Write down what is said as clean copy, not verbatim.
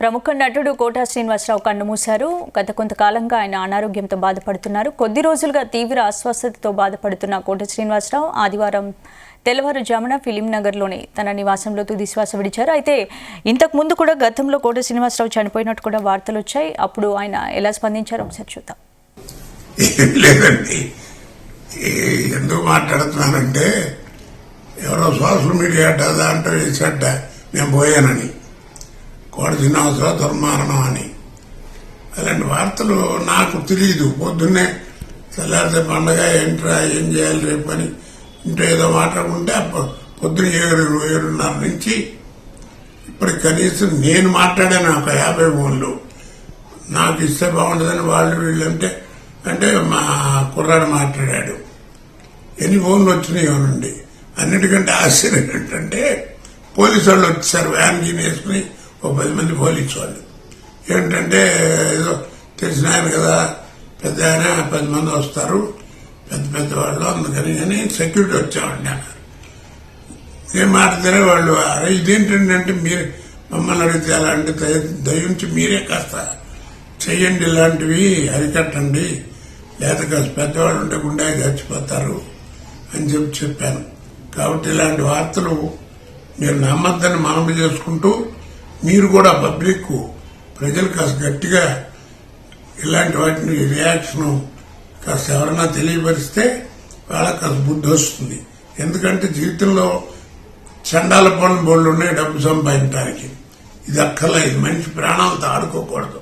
ప్రముఖ నటుడు కోటా శ్రీనివాసరావు కన్నుమూశారు. గత కొంతకాలంగా ఆయన అనారోగ్యంతో బాధపడుతున్నారు. కొద్ది రోజులుగా తీవ్ర అస్వస్థతతో బాధపడుతున్న కోటా శ్రీనివాసరావు ఆదివారం తెల్లవారుజామున ఫిలింనగర్లోని తన నివాసంలో తుదిశ్వాస విడిచారు. అయితే ఇంతకు ముందు కూడా గతంలో కోటా శ్రీనివాసరావు చనిపోయినట్టు కూడా వార్తలు వచ్చాయి. అప్పుడు ఆయన ఎలా స్పందించారో ఒకసారి చూద్దాం. లేదండి, ఎందుకు మాట్లాడుతున్నానంటే ఎవరో సోషల్ మీడియా దాంట్లో వేసట నేను పోయానని, కోట శ్రీనివాసరావు దుర్మారణం అని. అలాంటి వార్తలు నాకు తెలియదు. పొద్దున్నే తెల్లారితే పండగ ఏంట్రా ఏం చేయాలి రేపు అని ఇంట్లో ఏదో మాట్లాడుకుంటే పొద్దున్న 7:30 నుంచి ఇప్పటికి కనీసం నేను మాట్లాడాను ఒక 50 ఫోన్లు. నాకు ఇస్తే బాగుంటుందని వాళ్ళు వీళ్ళంటే అంటే మా కుర్రాడు మాట్లాడాడు. ఎన్ని ఫోన్లు వచ్చినాయి అవునండి. అన్నిటికంటే ఆశ్చర్యం ఏంటంటే పోలీసు వాళ్ళు వచ్చారు, వ్యాన్ గీన్ వేసుకుని 10 మంది పోలీసు వాళ్ళు. ఏంటంటే ఏదో తెలిసిన ఆయన కదా, పెద్ద ఆయన 10 మంది వస్తారు, పెద్ద వాళ్ళు, అందుకని అని సెక్యూరిటీ వచ్చామండి అన్నారు. ఏం మాట్లాడితే వాళ్ళు అరే ఇదేంటండి అంటే మీరు మమ్మల్ని అడిగితే అలాంటి దయించి మీరే కాస్త చెయ్యండి, ఇలాంటివి అరికట్టండి, లేదా కాస్త పెద్దవాళ్ళు ఉంటే గుండె గడిచిపోతారు అని చెప్పాను. కాబట్టి ఇలాంటి వార్తలు మీరు నమ్మద్దని మనవి చేసుకుంటూ మీరు కూడా పబ్లిక్ ప్రజలు కాస్త గట్టిగా ఇలాంటి వాటిని రియాక్షన్ కాస్త ఎవరైనా తెలియపరిస్తే వాళ్ళకి కాస్త బుద్ధి వస్తుంది. ఎందుకంటే జీవితంలో చండాల పనులు బోళ్ళు ఉన్నాయి డబ్బు సంపాదించడానికి. ఇది అక్కర్లేదు, మనిషి ప్రాణాలతో ఆడుకోకూడదు.